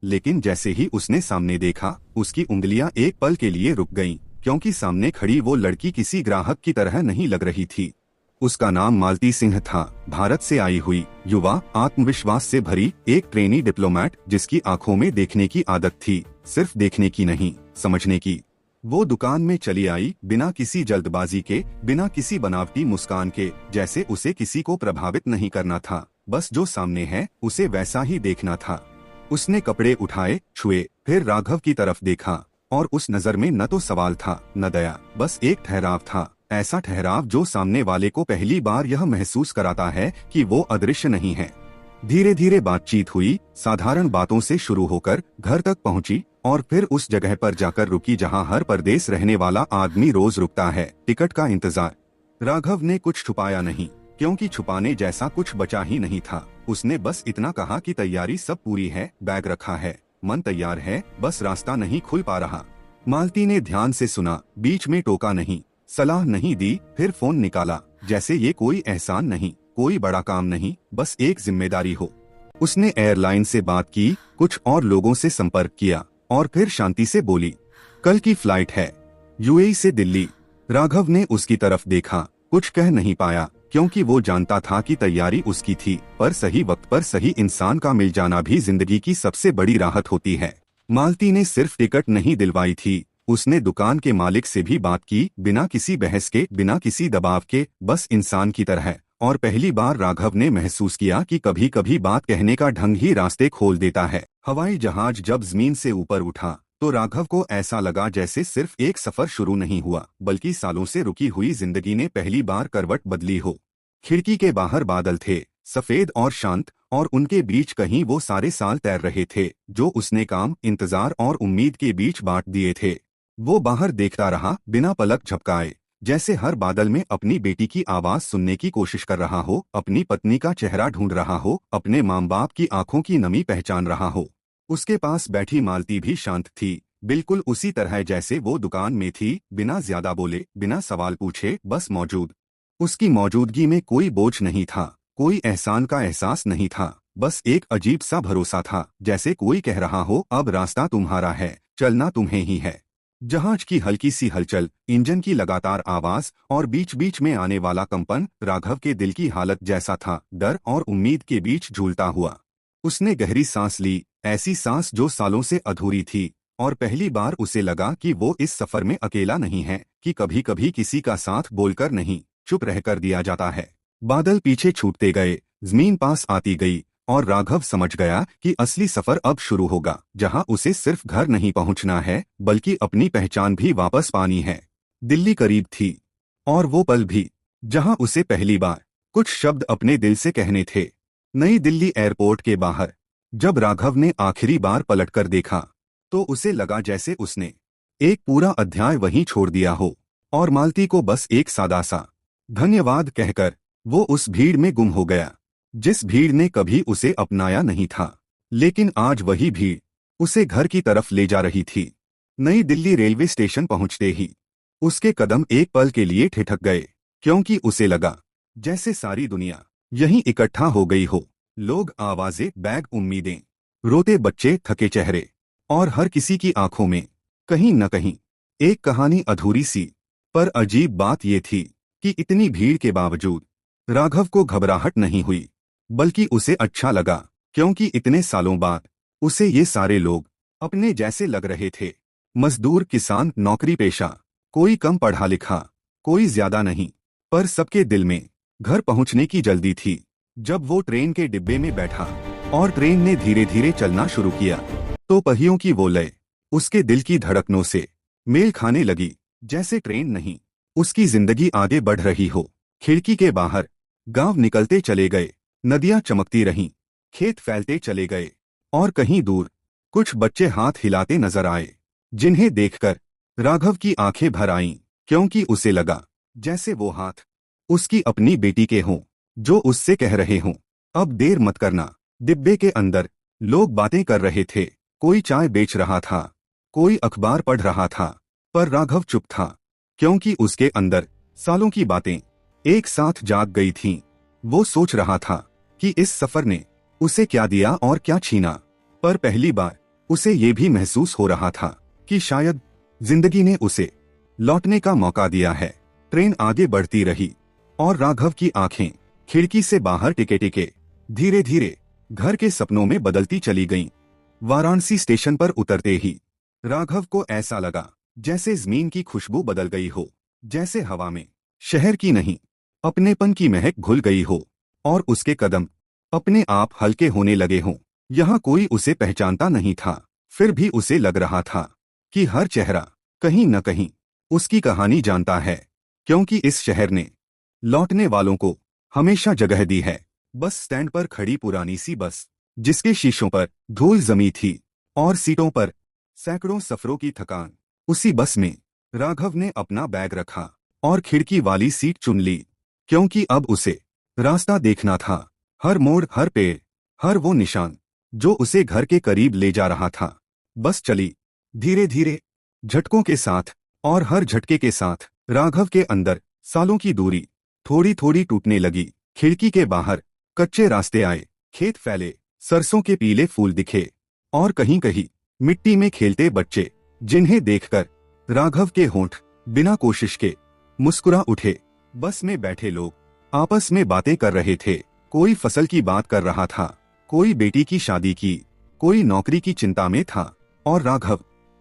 लेकिन जैसे ही उसने सामने देखा, उसकी उंगलियां एक पल के लिए रुक गईं, क्योंकि सामने खड़ी वो लड़की किसी ग्राहक की तरह नहीं लग रही थी। उसका नाम मालती सिंह था, भारत से आई हुई युवा, आत्मविश्वास से भरी एक ट्रेनी डिप्लोमेट, जिसकी आंखों में देखने की आदत थी, सिर्फ देखने की नहीं, समझने की। वो दुकान में चली आई, बिना किसी जल्दबाजी के, बिना किसी बनावटी मुस्कान के, जैसे उसे किसी को प्रभावित नहीं करना था, बस जो सामने है उसे वैसा ही देखना था। उसने कपड़े उठाए, छुए, फिर राघव की तरफ देखा, और उस नजर में न तो सवाल था, न दया, बस एक ठहराव था। ऐसा ठहराव जो सामने वाले को पहली बार यह महसूस कराता है कि वो अदृश्य नहीं है। धीरे धीरे बातचीत हुई, साधारण बातों से शुरू होकर घर तक पहुंची, और फिर उस जगह पर जाकर रुकी जहां हर परदेश रहने वाला आदमी रोज रुकता है, टिकट का इंतजार। राघव ने कुछ छुपाया नहीं, क्योंकि छुपाने जैसा कुछ बचा ही नहीं था। उसने बस इतना कहा कि तैयारी सब पूरी है, बैग रखा है, मन तैयार है, बस रास्ता नहीं खुल पा रहा। मालती ने ध्यान से सुना, बीच में टोका नहीं, सलाह नहीं दी, फिर फोन निकाला, जैसे ये कोई एहसान नहीं, कोई बड़ा काम नहीं, बस एक जिम्मेदारी हो। उसने एयरलाइन से बात की, कुछ और लोगों से संपर्क किया, और फिर शांति से बोली, कल की फ्लाइट है, यूएई से दिल्ली। राघव ने उसकी तरफ देखा, कुछ कह नहीं पाया, क्योंकि वो जानता था कि तैयारी उसकी थी, पर सही वक्त पर सही इंसान का मिल जाना भी जिंदगी की सबसे बड़ी राहत होती है। मालती ने सिर्फ टिकट नहीं दिलवाई थी, उसने दुकान के मालिक से भी बात की, बिना किसी बहस के, बिना किसी दबाव के, बस इंसान की तरह। और पहली बार राघव ने महसूस किया कि कभी कभी बात कहने का ढंग ही रास्ते खोल देता है। हवाई जहाज जब जमीन से ऊपर उठा, तो राघव को ऐसा लगा जैसे सिर्फ एक सफर शुरू नहीं हुआ, बल्कि सालों से रुकी हुई जिंदगी ने पहली बार करवट बदली हो। खिड़की के बाहर बादल थे, सफेद और शांत, और उनके बीच कहीं वो सारे साल तैर रहे थे, जो उसने काम, इंतजार और उम्मीद के बीच बांट दिए थे। वो बाहर देखता रहा, बिना पलक झपकाए, जैसे हर बादल में अपनी बेटी की आवाज सुनने की कोशिश कर रहा हो, अपनी पत्नी का चेहरा ढूंढ रहा हो, अपने माँ बाप की आंखों की नमी पहचान रहा हो। उसके पास बैठी मालती भी शांत थी, बिल्कुल उसी तरह जैसे वो दुकान में थी, बिना ज्यादा बोले, बिना सवाल पूछे, बस मौजूद। उसकी मौजूदगी में कोई बोझ नहीं था, कोई एहसान का एहसास नहीं था, बस एक अजीब सा भरोसा था, जैसे कोई कह रहा हो, अब रास्ता तुम्हारा है, चलना तुम्हें ही है। जहाज की हल्की सी हलचल, इंजन की लगातार आवाज, और बीच बीच में आने वाला कंपन, राघव के दिल की हालत जैसा था, डर और उम्मीद के बीच झूलता हुआ। उसने गहरी सांस ली, ऐसी सांस जो सालों से अधूरी थी, और पहली बार उसे लगा कि वो इस सफर में अकेला नहीं है, कि कभी कभी किसी का साथ बोलकर नहीं, चुप रहकर दिया जाता है। बादल पीछे छूटते गए, जमीन पास आती गई, और राघव समझ गया कि असली सफर अब शुरू होगा, जहां उसे सिर्फ घर नहीं पहुंचना है, बल्कि अपनी पहचान भी वापस पानी है। दिल्ली करीब थी, और वो पल भी, जहां उसे पहली बार कुछ शब्द अपने दिल से कहने थे। नई दिल्ली एयरपोर्ट के बाहर जब राघव ने आखिरी बार पलटकर देखा, तो उसे लगा जैसे उसने एक पूरा अध्याय वहीं छोड़ दिया हो, और मालती को बस एक सादा सा धन्यवाद कहकर वो उस भीड़ में गुम हो गया, जिस भीड़ ने कभी उसे अपनाया नहीं था। लेकिन आज वही भीड़ उसे घर की तरफ ले जा रही थी। नई दिल्ली रेलवे स्टेशन पहुंचते ही उसके कदम एक पल के लिए ठिठक गए, क्योंकि उसे लगा जैसे सारी दुनिया यहीं इकट्ठा हो गई हो। लोग, आवाजें, बैग, उम्मीदें, रोते बच्चे, थके चेहरे, और हर किसी की आंखों में कहीं न कहीं एक कहानी अधूरी सी। पर अजीब बात ये थी कि इतनी भीड़ के बावजूद राघव को घबराहट नहीं हुई, बल्कि उसे अच्छा लगा, क्योंकि इतने सालों बाद उसे ये सारे लोग अपने जैसे लग रहे थे। मजदूर, किसान, नौकरी पेशा, कोई कम पढ़ा लिखा, कोई ज्यादा नहीं, पर सबके दिल में घर पहुंचने की जल्दी थी। जब वो ट्रेन के डिब्बे में बैठा और ट्रेन ने धीरे धीरे चलना शुरू किया, तो पहियों की वो लय उसके दिल की धड़कनों से मेल खाने लगी, जैसे ट्रेन नहीं, उसकी जिंदगी आगे बढ़ रही हो। खिड़की के बाहर गांव निकलते चले गए, नदियां चमकती रहीं, खेत फैलते चले गए, और कहीं दूर कुछ बच्चे हाथ हिलाते नजर आए, जिन्हें देखकर राघव की आंखें भर आईं, क्योंकि उसे लगा जैसे वो हाथ उसकी अपनी बेटी के हों, जो उससे कह रहे हों, अब देर मत करना। डिब्बे के अंदर लोग बातें कर रहे थे, कोई चाय बेच रहा था, कोई अखबार पढ़ रहा था, पर राघव चुप था, क्योंकि उसके अंदर सालों की बातें एक साथ जाग गई थीं। वो सोच रहा था कि इस सफर ने उसे क्या दिया और क्या छीना, पर पहली बार उसे ये भी महसूस हो रहा था कि शायद जिंदगी ने उसे लौटने का मौका दिया है। ट्रेन आगे बढ़ती रही और राघव की आंखें खिड़की से बाहर टिके टिके धीरे धीरे घर के सपनों में बदलती चली गईं। वाराणसी स्टेशन पर उतरते ही राघव को ऐसा लगा जैसे जमीन की खुशबू बदल गई हो, जैसे हवा में शहर की नहीं अपनेपन की महक घुल गई हो और उसके कदम अपने आप हल्के होने लगे हों। यहाँ कोई उसे पहचानता नहीं था, फिर भी उसे लग रहा था कि हर चेहरा कहीं न कहीं उसकी कहानी जानता है, क्योंकि इस शहर ने लौटने वालों को हमेशा जगह दी है। बस स्टैंड पर खड़ी पुरानी सी बस, जिसके शीशों पर धूल जमी थी और सीटों पर सैकड़ों सफरों की थकान। उसी बस में राघव ने अपना बैग रखा और खिड़की वाली सीट चुन ली, क्योंकि अब उसे रास्ता देखना था। हर मोड़, हर पेड़, हर वो निशान जो उसे घर के करीब ले जा रहा था। बस चली धीरे धीरे झटकों के साथ, और हर झटके के साथ राघव के अंदर सालों की दूरी थोड़ी थोड़ी टूटने लगी। खिड़की के बाहर कच्चे रास्ते आए, खेत फैले, सरसों के पीले फूल दिखे और कहीं कहीं मिट्टी में खेलते बच्चे, जिन्हें देखकर राघव के होंठ बिना कोशिश के मुस्कुरा उठे। बस में बैठे लोग आपस में बातें कर रहे थे। कोई फसल की बात कर रहा था, कोई बेटी की शादी की, कोई नौकरी की चिंता में था, और राघव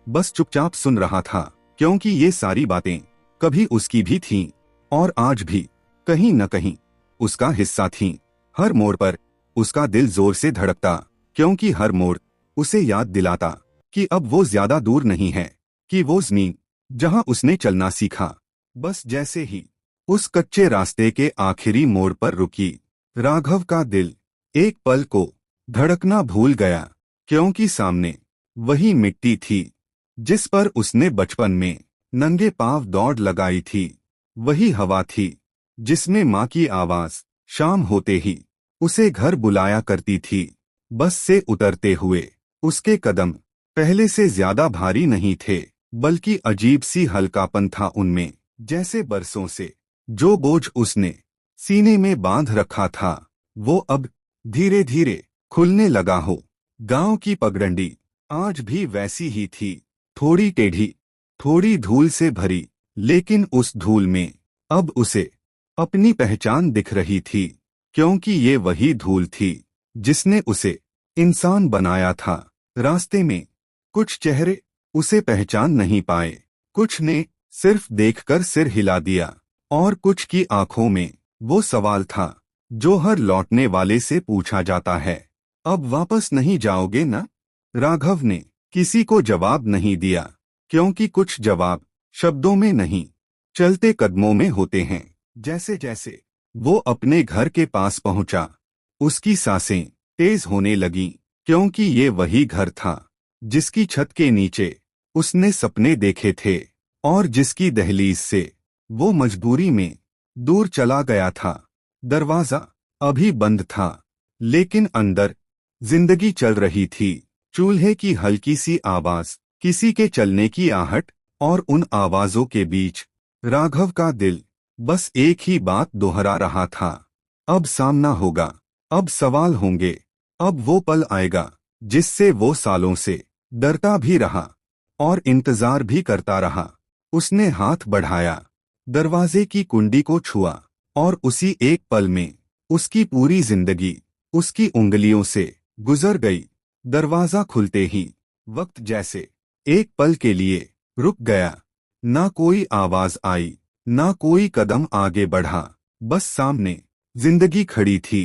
बस चुपचाप सुन रहा था, क्योंकि ये सारी बातें कभी उसकी भी थीं और आज भी कहीं न कहीं उसका हिस्सा थीं। हर मोड़ पर उसका दिल जोर से धड़कता, क्योंकि हर मोड़ उसे याद दिलाता कि अब वो ज्यादा दूर नहीं है, कि वो जमीन जहां उसने चलना सीखा। बस जैसे ही उस कच्चे रास्ते के आखिरी मोड़ पर रुकी, राघव का दिल एक पल को धड़कना भूल गया, क्योंकि सामने वही मिट्टी थी जिस पर उसने बचपन में नंगे पांव दौड़ लगाई थी। वही हवा थी जिसमें माँ की आवाज शाम होते ही उसे घर बुलाया करती थी। बस से उतरते हुए उसके कदम पहले से ज्यादा भारी नहीं थे, बल्कि अजीब सी हल्कापन था उनमें, जैसे बरसों से जो बोझ उसने सीने में बांध रखा था वो अब धीरे धीरे खुलने लगा हो। गांव की पगडंडी आज भी वैसी ही थी, थोड़ी टेढ़ी, थोड़ी धूल से भरी, लेकिन उस धूल में अब उसे अपनी पहचान दिख रही थी, क्योंकि ये वही धूल थी जिसने उसे इंसान बनाया था। रास्ते में कुछ चेहरे उसे पहचान नहीं पाए, कुछ ने सिर्फ देखकर सिर हिला दिया, और कुछ की आंखों में वो सवाल था जो हर लौटने वाले से पूछा जाता है, अब वापस नहीं जाओगे ना? राघव ने किसी को जवाब नहीं दिया, क्योंकि कुछ जवाब शब्दों में नहीं, चलते कदमों में होते हैं। जैसे जैसे वो अपने घर के पास पहुंचा, उसकी सांसें तेज होने लगीं, क्योंकि ये वही घर था जिसकी छत के नीचे उसने सपने देखे थे और जिसकी दहलीज से वो मजबूरी में दूर चला गया था। दरवाजा अभी बंद था, लेकिन अंदर जिंदगी चल रही थी। चूल्हे की हल्की सी आवाज, किसी के चलने की आहट, और उन आवाजों के बीच राघव का दिल बस एक ही बात दोहरा रहा था, अब सामना होगा, अब सवाल होंगे, अब वो पल आएगा जिससे वो सालों से डरता भी रहा और इंतजार भी करता रहा। उसने हाथ बढ़ाया, दरवाजे की कुंडी को छुआ, और उसी एक पल में उसकी पूरी जिंदगी उसकी उंगलियों से गुजर गई। दरवाजा खुलते ही वक्त जैसे एक पल के लिए रुक गया। ना कोई आवाज आई, ना कोई कदम आगे बढ़ा, बस सामने जिंदगी खड़ी थी,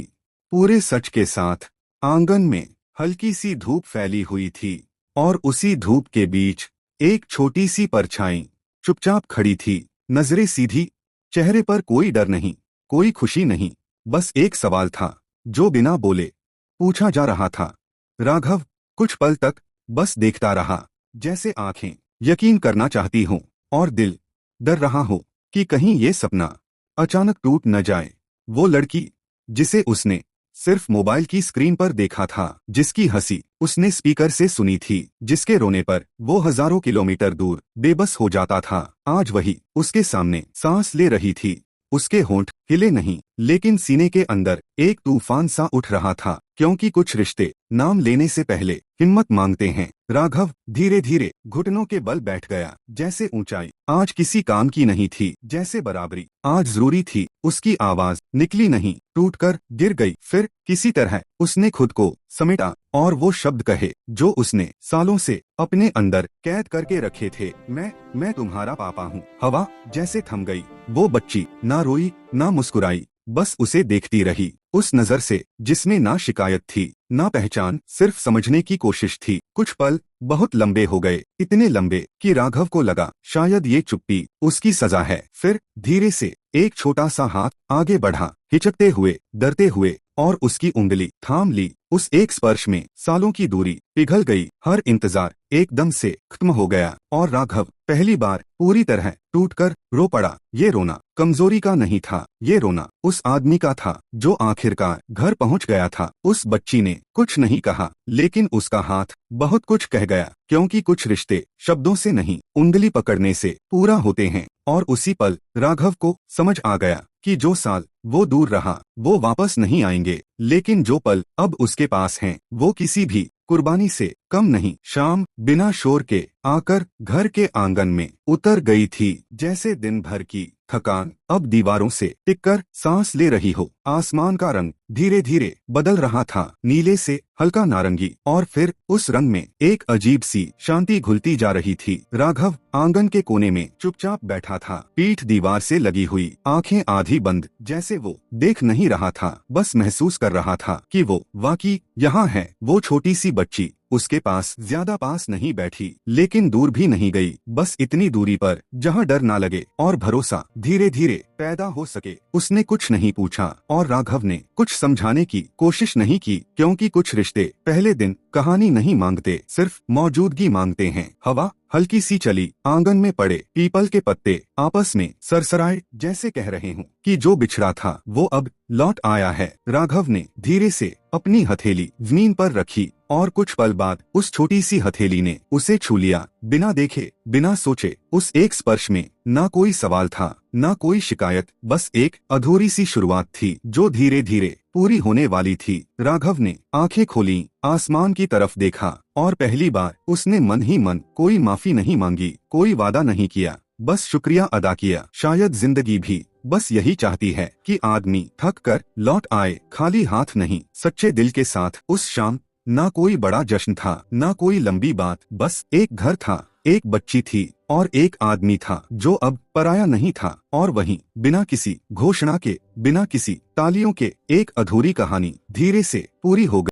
पूरे सच के साथ। आंगन में हल्की सी धूप फैली हुई थी, और उसी धूप के बीच एक छोटी सी परछाई चुपचाप खड़ी थी, नजरें सीधी, चेहरे पर कोई डर नहीं, कोई खुशी नहीं, बस एक सवाल था जो बिना बोले पूछा जा रहा था। राघव कुछ पल तक बस देखता रहा, जैसे आंखें यकीन करना चाहती हों और दिल डर रहा हो कि कहीं ये सपना अचानक टूट न जाए। वो लड़की जिसे उसने सिर्फ मोबाइल की स्क्रीन पर देखा था, जिसकी हंसी उसने स्पीकर से सुनी थी, जिसके रोने पर वो हजारों किलोमीटर दूर बेबस हो जाता था, आज वही उसके सामने सांस ले रही थी। उसके होंठ हिले नहीं, लेकिन सीने के अंदर एक तूफान सा उठ रहा था, क्योंकि कुछ रिश्ते नाम लेने से पहले हिम्मत मांगते हैं। राघव धीरे धीरे घुटनों के बल बैठ गया। जैसे ऊंचाई आज किसी काम की नहीं थी, जैसे बराबरी आज जरूरी थी। उसकी आवाज निकली नहीं, टूटकर गिर गई। फिर किसी तरह उसने खुद को समेटा और वो शब्द कहे जो उसने सालों से अपने अंदर कैद करके रखे थे। मैं तुम्हारा पापा हूँ। हवा जैसे थम गई। वो बच्ची ना रोई ना मुस्कुराई, बस उसे देखती रही, उस नजर से जिसमें ना शिकायत थी ना पहचान, सिर्फ समझने की कोशिश थी। कुछ पल बहुत लंबे हो गए, इतने लंबे कि राघव को लगा शायद ये चुप्पी उसकी सजा है। फिर धीरे से एक छोटा सा हाथ आगे बढ़ा, हिचकते हुए, डरते हुए, और उसकी उंगली थाम ली। उस एक स्पर्श में सालों की दूरी पिघल गई। हर इंतजार एकदम से खत्म हो गया और राघव पहली बार पूरी तरह टूटकर रो पड़ा। ये रोना कमजोरी का नहीं था, ये रोना उस आदमी का था जो आखिरकार घर पहुंच गया था। उस बच्ची ने कुछ नहीं कहा, लेकिन उसका हाथ बहुत कुछ कह गया, क्योंकि कुछ रिश्ते शब्दों से नहीं, उंगली पकड़ने से पूरा होते हैं। और उसी पल राघव को समझ आ गया कि जो साल वो दूर रहा वो वापस नहीं आएंगे, लेकिन जो पल अब उसके पास हैं वो किसी भी कुर्बानी से कम नहीं। शाम बिना शोर के आकर घर के आंगन में उतर गई थी, जैसे दिन भर की थकान अब दीवारों से टिककर सांस ले रही हो। आसमान का रंग धीरे धीरे बदल रहा था, नीले से हल्का नारंगी, और फिर उस रंग में एक अजीब सी शांति घुलती जा रही थी। राघव आंगन के कोने में चुपचाप बैठा था, पीठ दीवार से लगी हुई, आंखें आधी बंद, जैसे वो देख नहीं रहा था, बस महसूस कर रहा था कि वो वाकई यहाँ है। वो छोटी सी बच्ची उसके पास ज्यादा पास नहीं बैठी, लेकिन दूर भी नहीं गई, बस इतनी दूरी पर जहाँ डर ना लगे और भरोसा धीरे धीरे पैदा हो सके। उसने कुछ नहीं पूछा और राघव ने कुछ समझाने की कोशिश नहीं की, क्योंकि कुछ रिश्ते पहले दिन कहानी नहीं मांगते, सिर्फ मौजूदगी मांगते हैं। हवा हल्की सी चली, आंगन में पड़े पीपल के पत्ते आपस में सरसराए, जैसे कह रहे हों कि जो बिछड़ा था वो अब लौट आया है। राघव ने धीरे से अपनी हथेली जमीन पर रखी और कुछ पल बाद उस छोटी सी हथेली ने उसे छू लिया, बिना देखे बिना सोचे। उस एक स्पर्श में ना कोई सवाल था ना कोई शिकायत, बस एक अधूरी सी शुरुआत थी जो धीरे धीरे पूरी होने वाली थी। राघव ने आंखें खोली, आसमान की तरफ देखा और पहली बार उसने मन ही मन कोई माफी नहीं मांगी, कोई वादा नहीं किया, बस शुक्रिया अदा किया। शायद जिंदगी भी बस यही चाहती है कि आदमी थक कर लौट आए, खाली हाथ नहीं, सच्चे दिल के साथ। उस शाम ना कोई बड़ा जश्न था ना कोई लंबी बात, बस एक घर था, एक बच्ची थी और एक आदमी था जो अब पराया नहीं था। और वहीं बिना किसी घोषणा के, बिना किसी तालियों के, एक अधूरी कहानी धीरे से पूरी हो गई।